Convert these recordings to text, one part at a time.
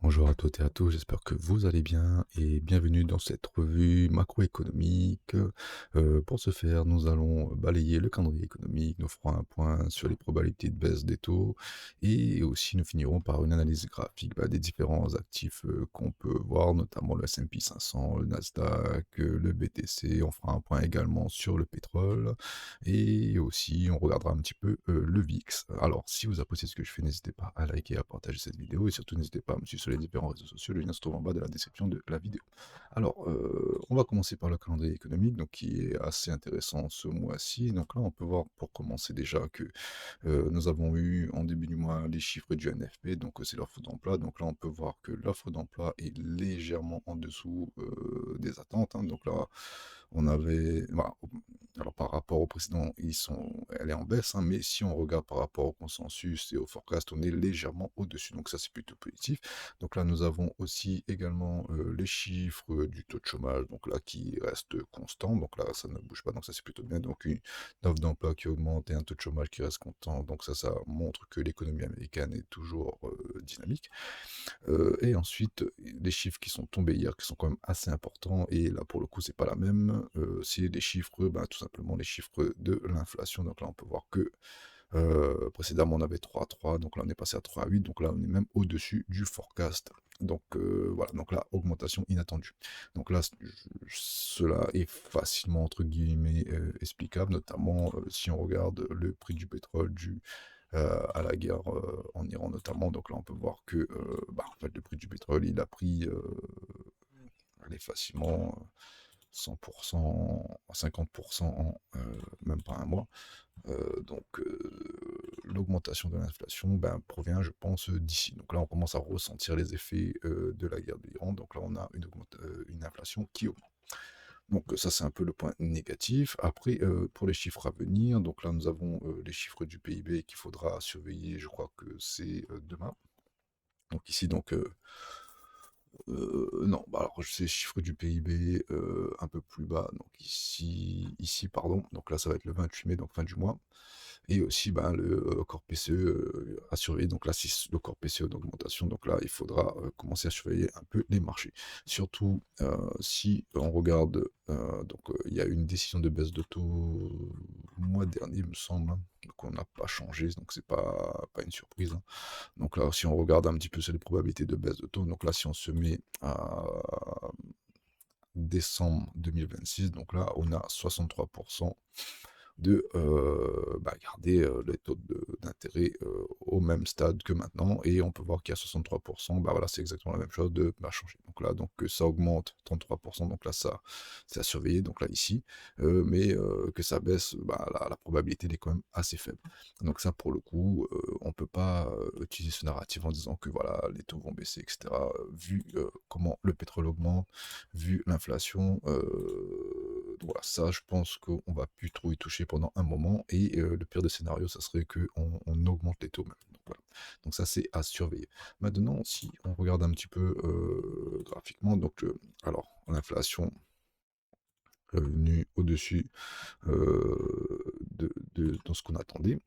Bonjour à toutes et à tous, j'espère que vous allez bien et bienvenue dans cette revue macroéconomique. Pour ce faire, nous allons balayer le calendrier économique, nous ferons un point sur les probabilités de baisse des taux et aussi nous finirons par une analyse graphique des différents actifs qu'on peut voir, notamment le S&P 500, le Nasdaq, le BTC. On fera un point également sur le pétrole et aussi on regardera un petit peu le VIX. Alors, si vous appréciez ce que je fais, n'hésitez pas à liker, à partager cette vidéo et surtout n'hésitez pas à me suivre sur les différents réseaux sociaux. Le lien se trouve en bas de la description de la vidéo. Alors, on va commencer par le calendrier économique, donc qui est assez intéressant ce mois-ci. Donc là, on peut voir pour commencer déjà que nous avons eu en début du mois les chiffres du NFP, donc c'est l'offre d'emploi. Donc là, on peut voir que l'offre d'emploi est légèrement en dessous des attentes, hein. Donc là, on avait, voilà, alors par rapport au précédent, elle est en baisse, hein, mais si on regarde par rapport au consensus et au forecast, on est légèrement au-dessus. Donc ça, c'est plutôt positif. Donc là, nous avons aussi également les chiffres du taux de chômage, donc là, qui reste constant. Donc là, ça ne bouge pas, donc ça, c'est plutôt bien. Donc une offre d'emploi qui augmente et un taux de chômage qui reste constant. Donc ça montre que l'économie américaine est toujours dynamique. Et ensuite, les chiffres qui sont tombés hier, qui sont quand même assez importants, et là pour le coup c'est pas la même, c'est les chiffres, tout simplement les chiffres de l'inflation. Donc là on peut voir que précédemment on avait 3,3, donc là on est passé à 3,8, donc là on est même au-dessus du forecast. Donc voilà, donc là augmentation inattendue. Donc là cela est facilement entre guillemets explicable, notamment si on regarde le prix du pétrole dû à la guerre en Iran notamment. Donc là, on peut voir que en fait, le prix du pétrole, il a pris allez, facilement 100%, 50% en même pas un mois. L'augmentation de l'inflation provient, je pense, d'ici. Donc là, on commence à ressentir les effets de la guerre de l'Iran. Donc là, on a une inflation qui augmente. Donc ça, c'est un peu le point négatif. Après, pour les chiffres à venir, donc là, nous avons les chiffres du PIB qu'il faudra surveiller, je crois que c'est demain. Donc ici, donc, non, alors ces chiffres du PIB un peu plus bas, donc ici, pardon, donc là, ça va être le 28 mai, donc fin du mois. Et aussi, le corps PCE à surveiller. Donc là, si le corps PCE d'augmentation, donc là, il faudra commencer à surveiller un peu les marchés. Surtout si on regarde, il y a eu une décision de baisse de taux le mois dernier, il me semble, hein. Donc on n'a pas changé, donc c'est pas une surprise, hein. Donc là, si on regarde un petit peu sur les probabilités de baisse de taux, donc là, si on se met à décembre 2026, donc là, on a 63% de garder les taux d'intérêt au même stade que maintenant. Et on peut voir qu'il y a 63%, voilà, c'est exactement la même chose de changer. Donc là, donc ça augmente 33%, donc là, ça, c'est à surveiller, donc là, ici. Mais que ça baisse, la probabilité elle est quand même assez faible. Donc ça, pour le coup, on peut pas utiliser ce narratif en disant que voilà, les taux vont baisser, etc. Vu comment le pétrole augmente, vu l'inflation. Donc voilà, ça, je pense qu'on va plus trop y toucher pendant un moment. Et le pire des scénarios, ça serait qu'on augmente les taux même. Donc, voilà. Donc ça, c'est à surveiller. Maintenant, si on regarde un petit peu graphiquement, donc alors l'inflation revenue au-dessus de ce qu'on attendait.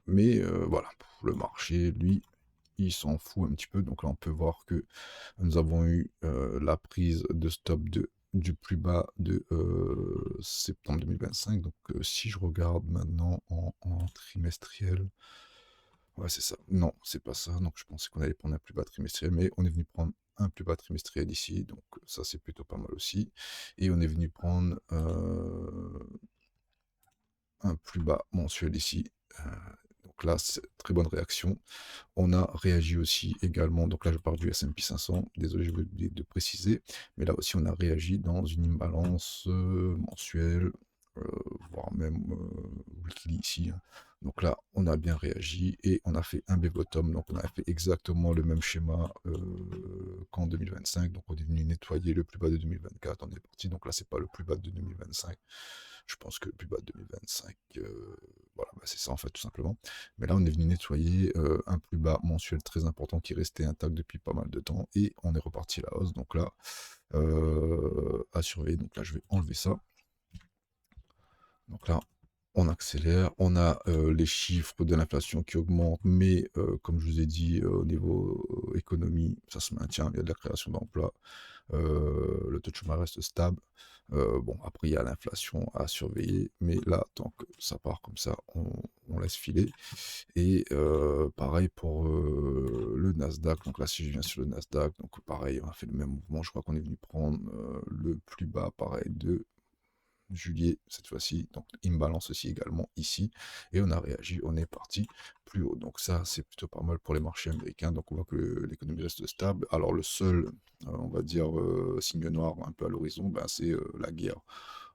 Mais voilà, le marché, lui, il s'en fout un petit peu. Donc là, on peut voir que nous avons eu la prise de stop du plus bas de septembre 2025. Donc si je regarde maintenant en trimestriel, ouais, c'est ça. Non, c'est pas ça. Donc je pensais qu'on allait prendre un plus bas trimestriel, mais on est venu prendre un plus bas trimestriel ici. Donc ça, c'est plutôt pas mal aussi. Et on est venu prendre un plus bas mensuel ici. Donc là, c'est très bonne réaction. On a réagi aussi également, donc là je parle du S&P 500, désolé je vais oublier de préciser, mais là aussi on a réagi dans une imbalance mensuelle, euh, voire même weekly ici, hein. Donc là on a bien réagi et on a fait un bottom, donc on a fait exactement le même schéma qu'en 2025, donc on est venu nettoyer le plus bas de 2024, on est parti, donc là c'est pas le plus bas de 2025, je pense que le plus bas de 2025, voilà, c'est ça en fait tout simplement. Mais là, on est venu nettoyer un plus bas mensuel très important qui restait intact depuis pas mal de temps et on est reparti à la hausse. Donc là, à surveiller. Donc là, je vais enlever ça. Donc là, on accélère, on a, les chiffres de l'inflation qui augmentent, mais comme je vous ai dit, au niveau économie, ça se maintient, il y a de la création d'emplois, le taux de chômage reste stable. Bon, après il y a l'inflation à surveiller, mais là, tant que ça part comme ça, on laisse filer. Et pareil pour, le Nasdaq. Donc là, si je viens sur le Nasdaq, donc pareil, on a fait le même mouvement. Je crois qu'on est venu prendre, le plus bas, pareil, de juillet cette fois-ci. Donc il me balance aussi également ici et on a réagi, on est parti plus haut. Donc ça, c'est plutôt pas mal pour les marchés américains. Donc on voit que l'économie reste stable. Alors le seul, on va dire, signe noir un peu à l'horizon, ben, c'est la guerre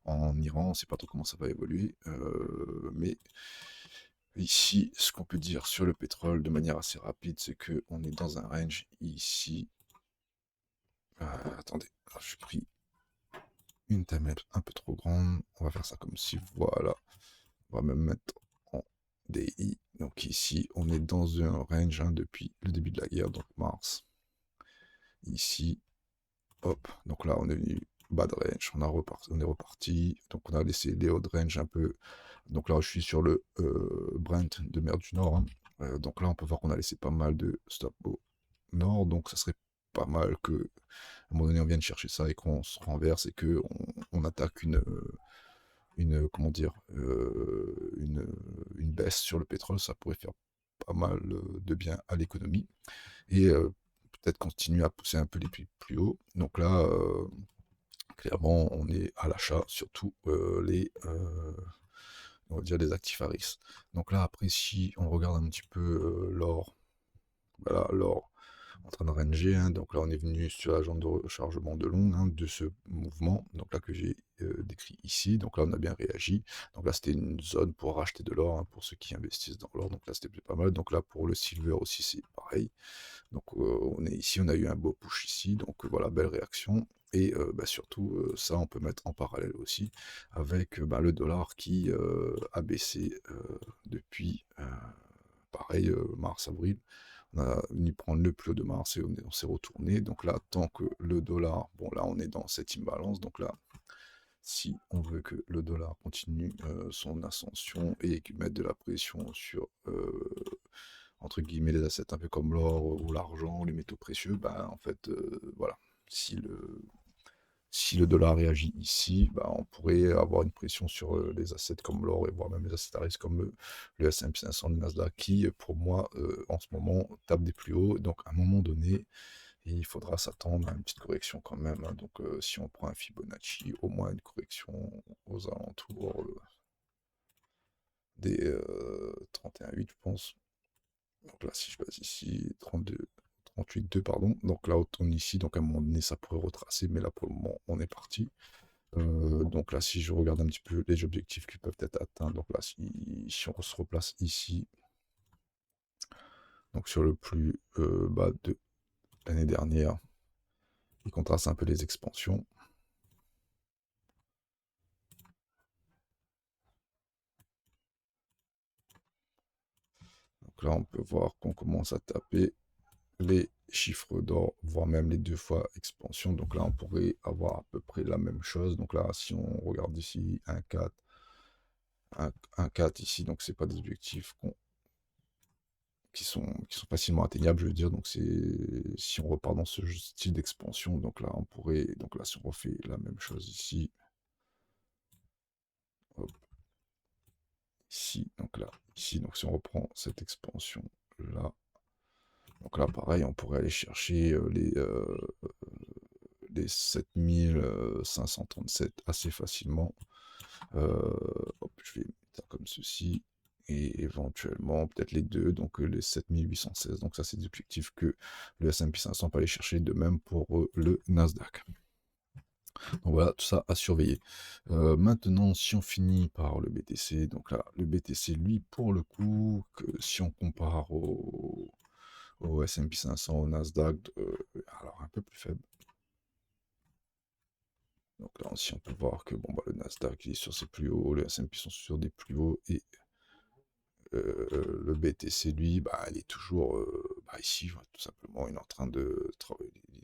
en Iran. On ne sait pas trop comment ça va évoluer. Mais ici, ce qu'on peut dire sur le pétrole de manière assez rapide, c'est qu'on est dans un range ici. Attendez, j'ai pris une tablette un peu trop grande. On va faire ça comme si, voilà. On va même mettre en DI. Donc ici, on est dans un range hein, depuis le début de la guerre, donc mars. Ici, hop. Donc là, on est venu bas de range. On est reparti. Donc on a laissé les hauts de range un peu. Donc là, je suis sur le Brent de mer du Nord. Hein. Donc là, on peut voir qu'on a laissé pas mal de stop au nord. Donc ça serait pas mal que à un moment donné, on vienne chercher ça et qu'on se renverse et qu'on on attaque comment dire, une baisse sur le pétrole, ça pourrait faire pas mal de bien à l'économie et peut-être continuer à pousser un peu les prix plus haut. Donc là, clairement, on est à l'achat, surtout on va dire les actifs à risque. Donc là, après, si on regarde un petit peu l'or, voilà, l'or en train de ranger, hein. Donc là, on est venu sur la zone de rechargement de long hein, de ce mouvement, donc là que j'ai décrit ici. Donc là, on a bien réagi. Donc là, c'était une zone pour racheter de l'or hein, pour ceux qui investissent dans l'or. Donc là, c'était pas mal. Donc là, pour le silver aussi, c'est pareil. Donc on est ici, on a eu un beau push ici. Donc voilà, belle réaction. Et bah, surtout, ça, on peut mettre en parallèle aussi avec bah, le dollar qui a baissé depuis, pareil, mars-avril. On a venu prendre le plus haut de mars et on s'est retourné. Donc là, tant que le dollar, bon là, on est dans cette imbalance. Donc là, si on veut que le dollar continue son ascension et qu'il mette de la pression sur, entre guillemets, les assets un peu comme l'or ou l'argent ou les métaux précieux, bah en fait, voilà. Si le, si le dollar réagit ici, bah, on pourrait avoir une pression sur les assets comme l'or et voire même les assets à risque comme le S&P 500, le Nasdaq, qui, pour moi, en ce moment, tape des plus hauts. Donc, à un moment donné, il faudra s'attendre à une petite correction quand même. Hein. Donc, si on prend un Fibonacci, au moins une correction aux alentours des 31,8, je pense. Donc là, si je passe ici, 32, 38,2, pardon. Donc là, on tourne ici. Donc, à un moment donné, ça pourrait retracer. Mais là, pour le moment, on est parti. Donc là, si je regarde un petit peu les objectifs qui peuvent être atteints, donc là, si on se replace ici, donc sur le plus bas de l'année dernière, il contraste un peu les expansions. Donc là, on peut voir qu'on commence à taper les chiffres d'or, voire même les 2 fois expansion. Donc là, on pourrait avoir à peu près la même chose. Donc là, si on regarde ici, 1,4, 1,4 ici, donc c'est pas des objectifs qui sont facilement atteignables, je veux dire. Donc c'est si on repart dans ce style d'expansion, donc là on pourrait, donc là si on refait la même chose ici, hop, ici, donc là, ici, donc si on reprend cette expansion là, donc là pareil, on pourrait aller chercher les 7537 assez facilement. Hop, je vais mettre ça comme ceci. Et éventuellement, peut-être les deux, donc les 7816. Donc ça, c'est des objectifs que le S&P 500 peut aller chercher, de même pour le Nasdaq. Donc voilà, tout ça à surveiller. Maintenant, si on finit par le BTC, donc là, le BTC, lui, pour le coup, que si on compare au S&P 500, au Nasdaq, alors un peu plus faible. Donc là aussi, on peut voir que bon, bah, le Nasdaq il est sur ses plus hauts, les S&P sont sur des plus hauts, et le BTC, lui, bah, il est toujours bah, ici, tout simplement. Il est en train de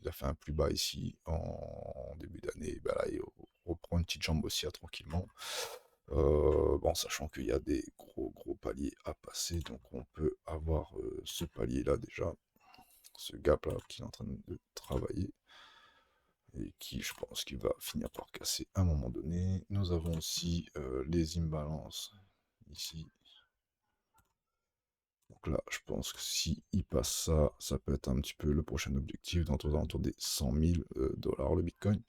il a fait un plus bas ici en début d'année. Bah, là, il reprend une petite jambe haussière tranquillement. Bon, sachant qu'il y a des gros paliers à passer, donc on peut avoir ce palier-là déjà, ce gap-là qui est en train de travailler et qui, je pense, qu'il va finir par casser à un moment donné. Nous avons aussi les imbalances ici. Donc là, je pense que si il passe ça, ça peut être un petit peu le prochain objectif, aux alentours des 100 000 dollars le Bitcoin.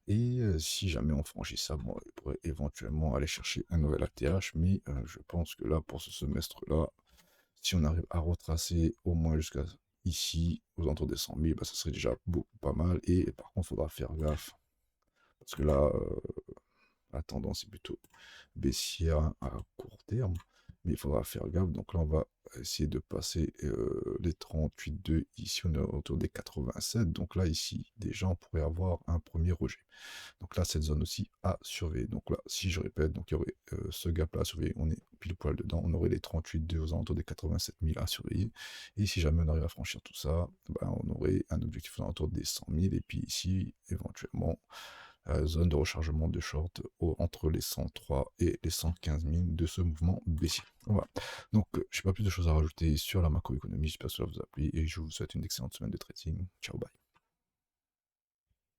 Et si jamais on franchit ça, bon, on pourrait éventuellement aller chercher un nouvel ATH, mais je pense que là, pour ce semestre-là, si on arrive à retracer au moins jusqu'à ici, aux alentours des 100 000, bah, ça serait déjà beaucoup pas mal. Et par contre, il faudra faire gaffe, parce que là, la tendance est plutôt baissière à court terme, mais il faudra faire gaffe. Donc là, on va essayer de passer les 38,2. Ici, on est autour des 87. Donc là, ici, déjà, on pourrait avoir un premier rejet. Donc là, cette zone aussi à surveiller. Donc là, si je répète, donc il y aurait ce gap-là à surveiller. On est pile poil dedans. On aurait les 38,2 aux alentours des 87 000 à surveiller. Et si jamais on arrive à franchir tout ça, ben, on aurait un objectif aux alentours des 100 000. Et puis ici, éventuellement, zone de rechargement de short entre les 103 et les 115 000 de ce mouvement baissier. Voilà. Donc, je n'ai pas plus de choses à rajouter sur la macroéconomie. J'espère que ça vous a plu et je vous souhaite une excellente semaine de trading. Ciao, bye.